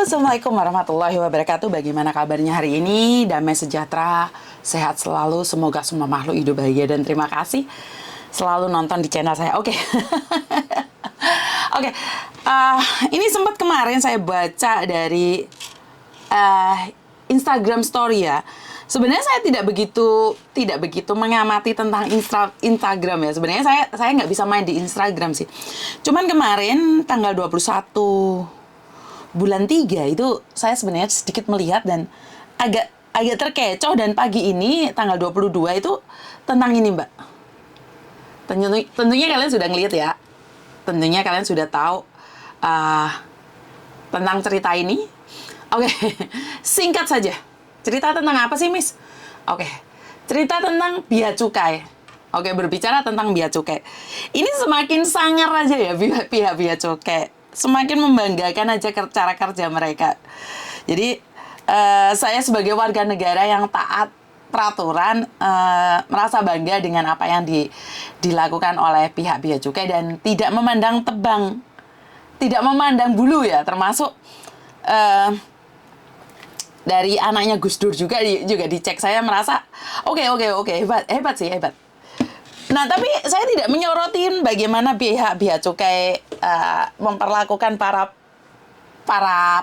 Assalamualaikum warahmatullahi wabarakatuh. Bagaimana kabarnya hari ini? Damai sejahtera, sehat selalu. Semoga semua makhluk hidup bahagia dan terima kasih selalu nonton di channel saya. Oke. Oke. Ini sempat kemarin saya baca dari Instagram Story ya. Sebenarnya saya tidak begitu mengamati tentang Instagram ya. Sebenarnya saya nggak bisa main di Instagram sih. Cuman kemarin tanggal 21 bulan 3 itu saya sebenarnya sedikit melihat dan agak terkecoh, dan pagi ini tanggal 22 itu tentang ini, Mbak. Tentunya kalian sudah ngelihat ya. Tentunya kalian sudah tahu tentang cerita ini. Oke, singkat saja. Cerita tentang apa sih, Miss? Oke, cerita tentang bea cukai. Oke, berbicara tentang bea cukai. Ini semakin sangar aja ya pihak bea cukai. Semakin membanggakan aja cara kerja mereka. Jadi, saya sebagai warga negara yang taat peraturan, merasa bangga dengan apa yang dilakukan oleh pihak bea cukai dan tidak memandang tebang, tidak memandang bulu ya, termasuk dari anaknya Gus Dur juga dicek. Saya merasa oke, hebat sih. Nah, tapi saya tidak menyorotin bagaimana pihak bea cukai memperlakukan para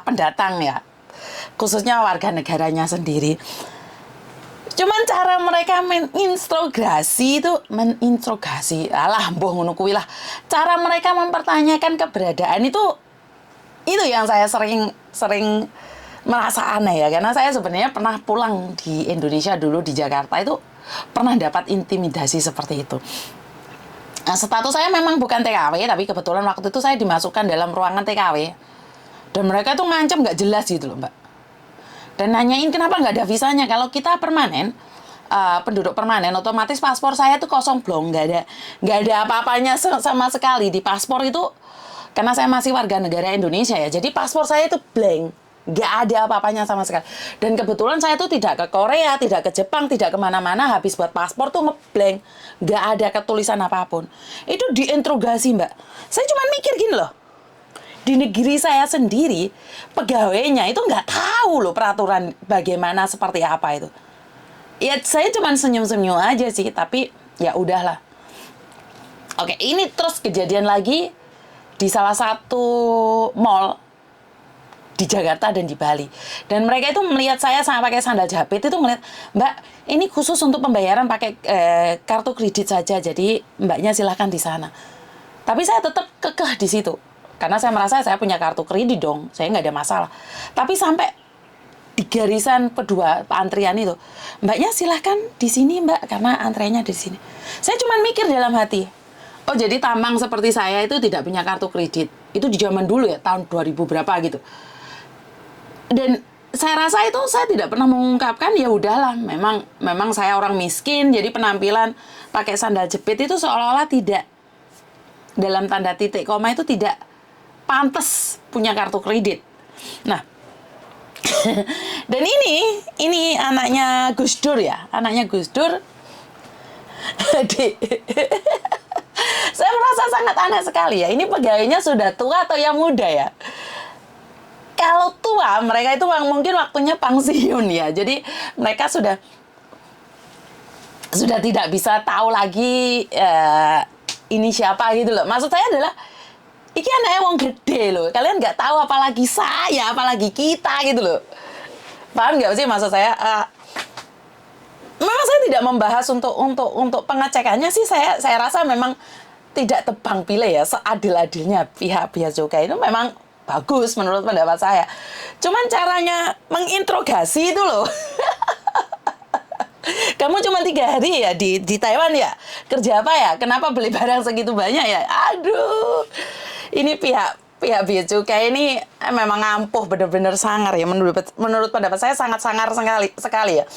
pendatang ya, khususnya warga negaranya sendiri. Cuman cara mereka meninterogasi, alah, mbuh ngono kuwi lah. Cara mereka mempertanyakan keberadaan itu yang saya sering merasa aneh ya, karena saya sebenarnya pernah pulang di Indonesia dulu, di Jakarta itu pernah dapat intimidasi seperti itu. Nah, status saya memang bukan TKW, tapi kebetulan waktu itu saya dimasukkan dalam ruangan TKW. Dan mereka tuh ngancam nggak jelas gitu loh, Mbak. Dan nanyain kenapa nggak ada visanya. Kalau kita permanen, penduduk permanen, otomatis paspor saya tuh kosong blong, nggak ada apa-apanya sama sekali di paspor itu. Karena saya masih warga negara Indonesia ya, jadi paspor saya itu blank. Nggak ada apa-apanya sama sekali. Dan kebetulan saya tuh tidak ke Korea, tidak ke Jepang, tidak kemana-mana. Habis buat paspor tuh ngeblank. Nggak ada ketulisan apapun. Itu diinterogasi, Mbak. Saya cuma mikir gini loh. Di negeri saya sendiri, pegawainya itu nggak tahu loh peraturan bagaimana, seperti apa itu. Ya, saya cuma senyum-senyum aja sih. Tapi ya udahlah. Oke, ini terus kejadian lagi di salah satu mall di Jakarta dan di Bali. Dan mereka itu melihat saya sama pakai sandal jepit, itu melihat, Mbak, ini khusus untuk pembayaran pakai kartu kredit saja, jadi Mbaknya silahkan di sana. Tapi saya tetap kekeh di situ, karena saya merasa saya punya kartu kredit dong, saya nggak ada masalah. Tapi sampai di garisan kedua antrian itu, Mbaknya silahkan di sini, Mbak, karena antriannya di sini. Saya cuma mikir dalam hati, oh jadi tamang seperti saya itu tidak punya kartu kredit. Itu di zaman dulu ya, tahun 2000 berapa gitu. Dan saya rasa itu saya tidak pernah mengungkapkan, ya udahlah, memang saya orang miskin, jadi penampilan pakai sandal jepit itu seolah-olah tidak, dalam tanda titik koma itu tidak pantas punya kartu kredit. Nah, dan ini anaknya Gus Dur ya, anaknya Gus Dur. Saya merasa sangat aneh sekali ya, ini pegawainya sudah tua atau yang muda ya? Kalau tua, mereka itu mungkin waktunya pensiun ya. Jadi mereka sudah tidak bisa tahu lagi ini siapa gitu loh. Maksud saya adalah, ini anaknya wong gede loh. Kalian nggak tahu apalagi saya, apalagi kita gitu loh. Paham nggak sih maksud saya? Memang saya tidak membahas untuk pengecekannya sih. Saya rasa memang tidak tebang pilih ya, seadil-adilnya pihak bea cukai itu memang bagus menurut pendapat saya. Cuman caranya menginterogasi itu loh. Kamu cuma 3 hari ya di Taiwan ya? Kerja apa ya? Kenapa beli barang segitu banyak ya? Aduh. Ini pihak bea cukai ini memang ampuh, bener-bener sangar ya. Menurut pendapat saya sangat sangar sekali ya.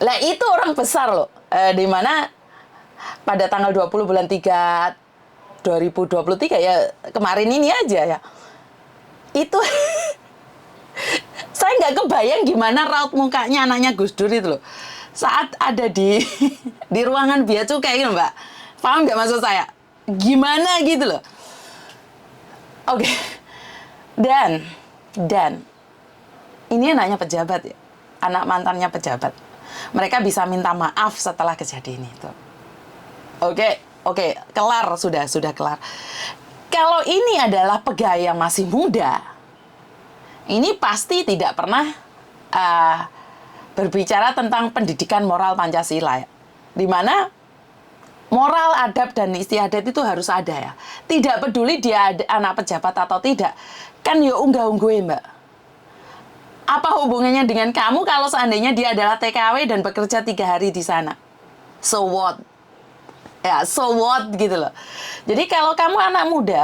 Lah itu orang besar loh. Di mana pada tanggal 20 bulan 3 2023 ya, kemarin ini aja ya, itu saya nggak kebayang gimana raut mukanya anaknya Gus Dur itu loh saat ada di ruangan bea cukai gitu, Mbak. Paham nggak maksud saya? Gimana gitu loh. Oke. Dan Dan ini anaknya pejabat ya, anak mantannya pejabat. Mereka bisa minta maaf setelah kejadian itu. Oke, kelar, sudah kelar. Kalau ini adalah pegawai yang masih muda, ini pasti tidak pernah berbicara tentang pendidikan moral Pancasila ya. Dimana moral, adab, dan istiadat itu harus ada ya. Tidak peduli dia anak pejabat atau tidak. Kan ya unggah-ungguh Mbak. Apa hubungannya dengan kamu kalau seandainya dia adalah TKW dan bekerja 3 hari di sana? So what? Ya, so what gitu loh. Jadi kalau kamu anak muda,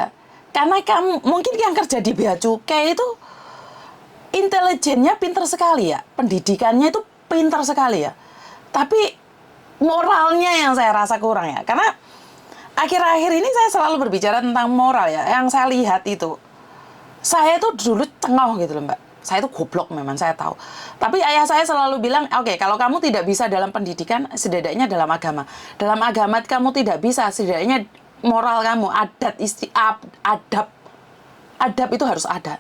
karena kamu mungkin yang kerja di Bea Cukai itu intelijennya pintar sekali ya. Pendidikannya itu pintar sekali ya. Tapi moralnya yang saya rasa kurang ya. Karena akhir-akhir ini saya selalu berbicara tentang moral ya. Yang saya lihat itu, saya itu dulu cengok gitu loh Mbak. Saya itu goblok memang, saya tahu. Tapi ayah saya selalu bilang, oke, kalau kamu tidak bisa dalam pendidikan, setidaknya dalam agama. Dalam agama kamu tidak bisa, setidaknya moral kamu, adab itu harus ada.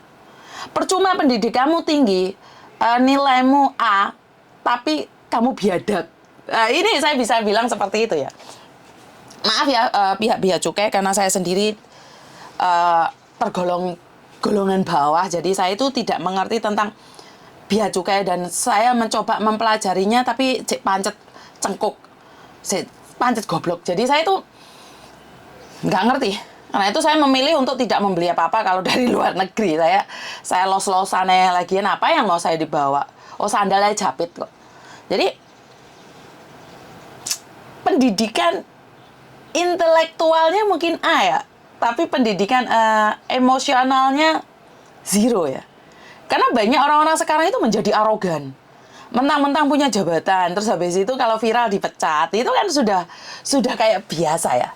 Percuma pendidikanmu tinggi, nilaimu A, tapi kamu biadab. Ini saya bisa bilang seperti itu ya. Maaf ya pihak Bea Cukai, karena saya sendiri tergolong golongan bawah, jadi saya itu tidak mengerti tentang Bea Cukai dan saya mencoba mempelajarinya tapi pancet cengkuk, pancet goblok. Jadi saya itu nggak ngerti. Karena itu saya memilih untuk tidak membeli apa-apa kalau dari luar negeri. Saya los-losannya lagian apa yang mau saya dibawa. Oh, sandalnya japit kok. Jadi pendidikan intelektualnya mungkin A ya, tapi pendidikan emosionalnya zero ya. Karena banyak orang-orang sekarang itu menjadi arogan. Mentang-mentang punya jabatan, terus habis itu kalau viral dipecat, itu kan sudah kayak biasa ya.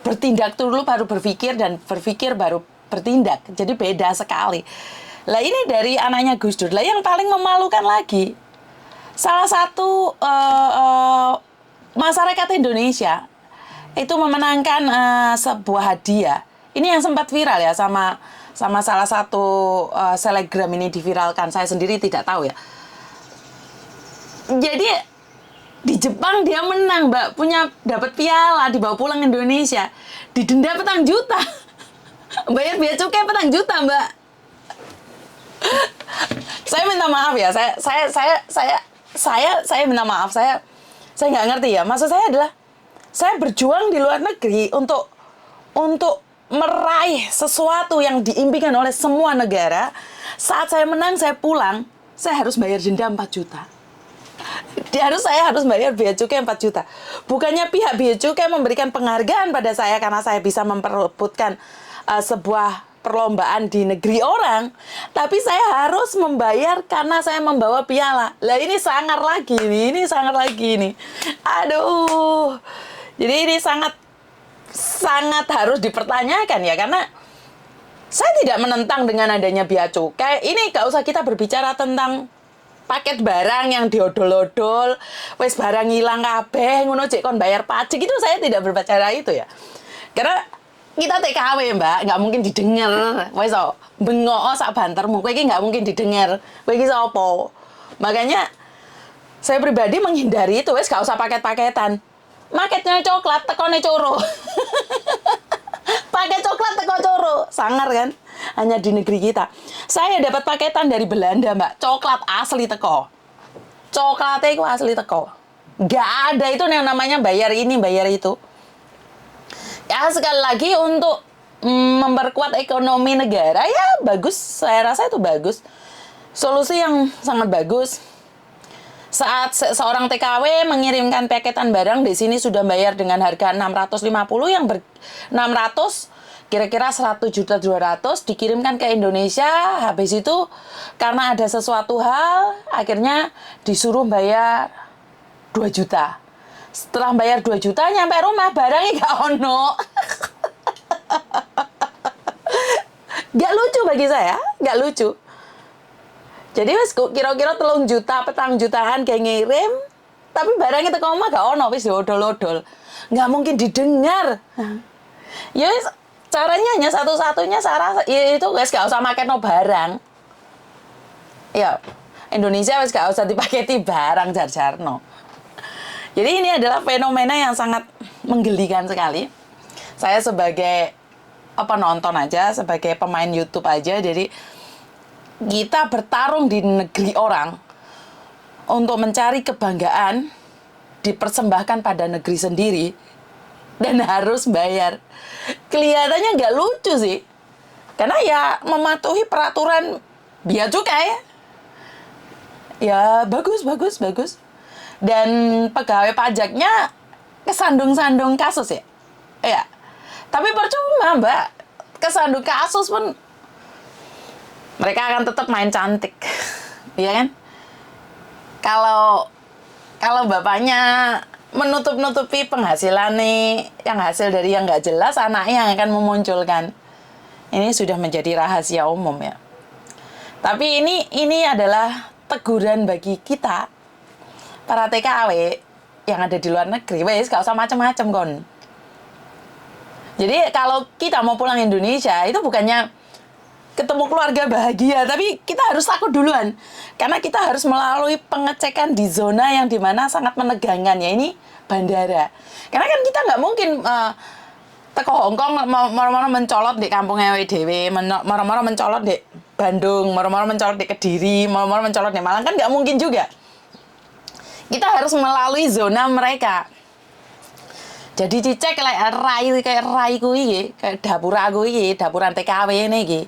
Bertindak dulu baru berpikir, dan berpikir baru bertindak. Jadi beda sekali. Lah ini dari anaknya Gus Dur. Lah yang paling memalukan lagi, salah satu masyarakat Indonesia itu memenangkan sebuah hadiah. Ini yang sempat viral ya, sama salah satu selebgram ini diviralkan. Saya sendiri tidak tahu ya. Jadi di Jepang dia menang, Mbak, dapat piala, dibawa pulang Indonesia, didenda petang juta. Bayar Bea Cukai petang juta, Mbak. Saya minta maaf ya. Saya minta maaf. Saya nggak ngerti ya. Maksud saya adalah saya berjuang di luar negeri untuk meraih sesuatu yang diimpikan oleh semua negara. Saat saya menang, saya pulang, saya harus bayar denda 4 juta. Saya harus bayar Bea Cukai 4 juta. Bukannya pihak Bea Cukai memberikan penghargaan pada saya karena saya bisa memperebutkan sebuah perlombaan di negeri orang, tapi saya harus membayar karena saya membawa piala. Lah ini sangar lagi nih. Aduh. Jadi ini sangat harus dipertanyakan ya, karena saya tidak menentang dengan adanya Bea Cukai. Ini gak usah kita berbicara tentang paket barang yang diodol-odol, wes barang hilang kabeh, ngono cek kon bayar pajak, itu saya tidak berbicara itu ya. Karena kita TKW, Mbak, nggak mungkin didengar. Wes bengok sak bantermu, kowe iki nggak mungkin didengar. Kowe iki sapa? Makanya saya pribadi menghindari itu, wes gak usah paket-paketan. Maketnya coklat, tekone coro. Paket coklat teko coro, sangar kan? Hanya di negeri kita. Saya dapat paketan dari Belanda, Mbak. Coklat asli teko. Coklatnya itu asli teko. Nggak ada itu yang namanya bayar ini, bayar itu. Ya sekali lagi untuk memperkuat ekonomi negara, ya bagus. Saya rasa itu bagus. Solusi yang sangat bagus. Saat seorang TKW mengirimkan paketan barang di sini sudah bayar dengan harga 650, yang 600 kira-kira 100.200.000 dikirimkan ke Indonesia. Habis itu karena ada sesuatu hal akhirnya disuruh bayar 2 juta. Setelah bayar 2 juta nyampe rumah barangnya gak ono. Gak lucu bagi saya, gak lucu. Jadi wis kira-kira 3 juta, 4 jutaan kayak ngirim, tapi barangnya teko omah gak ono, wis diodol-odol. Gak mungkin didengar. Ya wis caranya hanya satu-satunya, saya rasa ya itu wis gak usah make no barang. Ya, Indonesia wis gak usah dipaketi barang jar-jarno. Jadi ini adalah fenomena yang sangat menggelikan sekali. Saya sebagai nonton aja, sebagai pemain YouTube aja, jadi kita bertarung di negeri orang untuk mencari kebanggaan dipersembahkan pada negeri sendiri dan harus bayar. Kelihatannya nggak lucu sih, karena ya mematuhi peraturan bea cukai. Ya bagus. Dan pegawai pajaknya kesandung-sandung kasus ya. Ya. Tapi percuma, Mbak. Kesandung kasus pun mereka akan tetap main cantik. Iya kan? Kalau bapaknya menutup-nutupi penghasilan nih, yang hasil dari yang nggak jelas, anaknya yang akan memunculkan. Ini sudah menjadi rahasia umum ya. Tapi ini adalah teguran bagi kita, para TKW yang ada di luar negeri. Wes, gak usah macam-macam kon. Jadi kalau kita mau pulang Indonesia, itu bukannya ketemu keluarga bahagia, tapi kita harus takut duluan. Karena kita harus melalui pengecekan di zona yang dimana sangat menegangkan, ya ini bandara. Karena kan kita nggak mungkin teko Hongkong moro-moro mencolot di kampungnya WDW, moro-moro mencolot di Bandung, moro-moro mencolot di Kediri, moro-moro mencolot di Malang, kan nggak mungkin juga. Kita harus melalui zona mereka. Jadi dicek kayak rai kuwi, kayak dapur aku iki, dapuran TKW ini iki.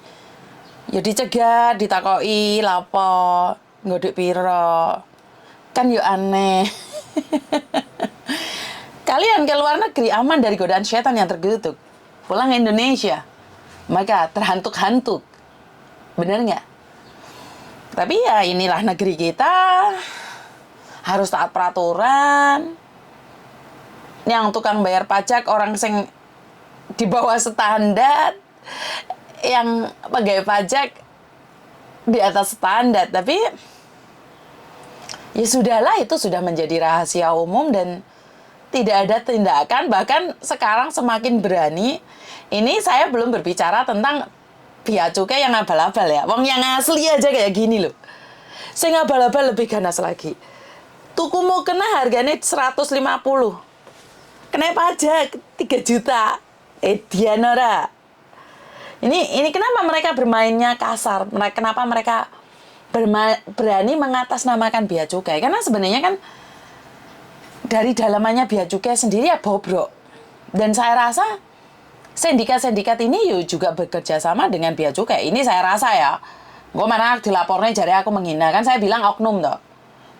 Ya dicegat, ditakoki lapo, ngodek piro. Kan yo aneh. Kalian ke luar negeri aman dari godaan setan yang terkutuk. Pulang ke Indonesia, maka terhantuk-hantuk. Bener nggak? Tapi ya inilah negeri kita. Harus taat peraturan. Yang tukang bayar pajak orang sing di bawah standar, yang pegawai pajak di atas standar. Tapi ya sudahlah, itu sudah menjadi rahasia umum dan tidak ada tindakan. Bahkan sekarang semakin berani. Ini saya belum berbicara tentang bea cukai yang abal-abal ya. Wong yang asli aja kayak gini loh. Saya abal-abal lebih ganas lagi. Tuku mau kena harganya 150. Kena pajak 3 juta. Dianora. Ini kenapa mereka bermainnya kasar? Kenapa mereka berani mengatasnamakan bea cukai? Karena sebenarnya kan dari dalamannya bea cukai sendiri ya bobrok. Dan saya rasa sindikat-sindikat ini juga bekerja sama dengan bea cukai. Ini saya rasa ya. Gue mana dilapornya jari aku menghina. Kan saya bilang oknum toh.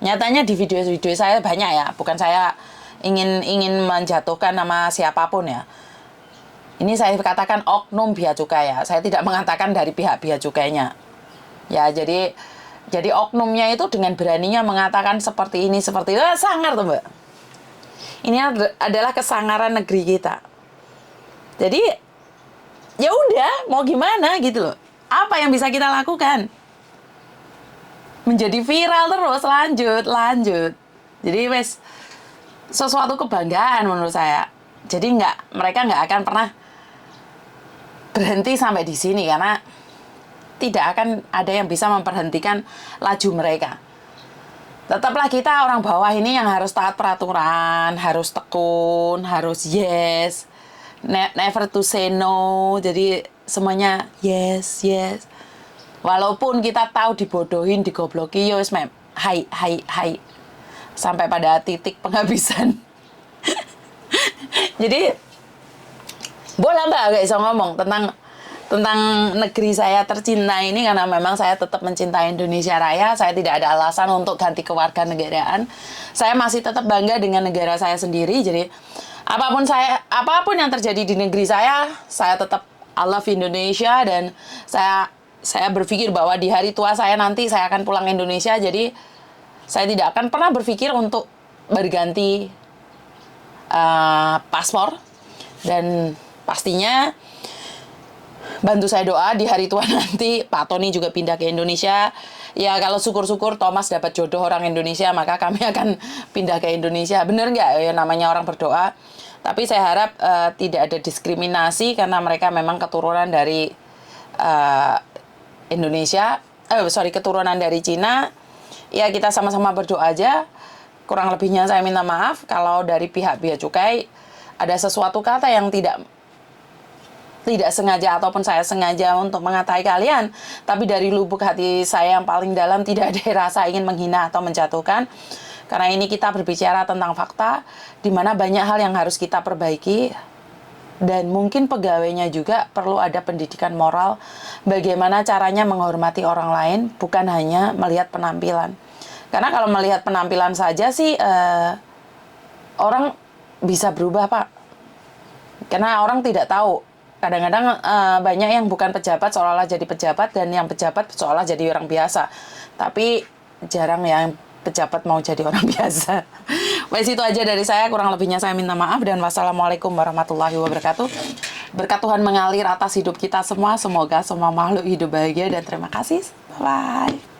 Nyatanya di video-video saya banyak ya. Bukan saya ingin menjatuhkan nama siapapun ya. Ini saya katakan oknum bea cukai ya. Saya tidak mengatakan dari pihak bea cukainya. Ya, jadi oknumnya itu dengan beraninya mengatakan seperti ini, seperti itu. Sangar tuh, Mbak. Ini adalah kesangaran negeri kita. Jadi, ya udah, mau gimana gitu loh. Apa yang bisa kita lakukan? Menjadi viral terus, lanjut. Jadi, wes, sesuatu kebanggaan menurut saya. Jadi mereka nggak akan pernah berhenti sampai di sini karena tidak akan ada yang bisa memberhentikan laju mereka. Tetaplah kita orang bawah ini yang harus taat peraturan, harus tekun, harus yes, never to say no. Jadi semuanya yes. Walaupun kita tahu dibodohin, digobloki, yo wis hai. Sampai pada titik penghabisan. Jadi boleh Mbak gak bisa ngomong tentang negeri saya tercinta ini, karena memang saya tetap mencintai Indonesia Raya. Saya tidak ada alasan untuk ganti kewarganegaraan. Saya masih tetap bangga dengan negara saya sendiri. Jadi apapun yang terjadi di negeri saya tetap I love Indonesia. Dan saya berpikir bahwa di hari tua saya nanti saya akan pulang Indonesia. Jadi saya tidak akan pernah berpikir untuk berganti paspor. Dan pastinya bantu saya doa di hari tua nanti Pak Tony juga pindah ke Indonesia. Ya kalau syukur-syukur Thomas dapat jodoh orang Indonesia, maka kami akan pindah ke Indonesia. Bener nggak ya namanya orang berdoa? Tapi saya harap tidak ada diskriminasi karena mereka memang keturunan dari Indonesia. keturunan dari Cina. Ya kita sama-sama berdoa aja. Kurang lebihnya saya minta maaf kalau dari pihak bea cukai ada sesuatu kata yang tidak sengaja ataupun saya sengaja untuk mengatai kalian, tapi dari lubuk hati saya yang paling dalam tidak ada rasa ingin menghina atau menjatuhkan. Karena ini kita berbicara tentang fakta, di mana banyak hal yang harus kita perbaiki, dan mungkin pegawainya juga perlu ada pendidikan moral, bagaimana caranya menghormati orang lain, bukan hanya melihat penampilan. Karena kalau melihat penampilan saja sih, orang bisa berubah, Pak. Karena orang tidak tahu. Kadang-kadang banyak yang bukan pejabat seolah-olah jadi pejabat, dan yang pejabat seolah jadi orang biasa. Tapi jarang yang pejabat mau jadi orang biasa. Wes itu aja dari saya, kurang lebihnya saya minta maaf, dan wassalamualaikum warahmatullahi wabarakatuh. Berkat Tuhan mengalir atas hidup kita semua, semoga semua makhluk hidup bahagia, dan terima kasih. Bye-bye.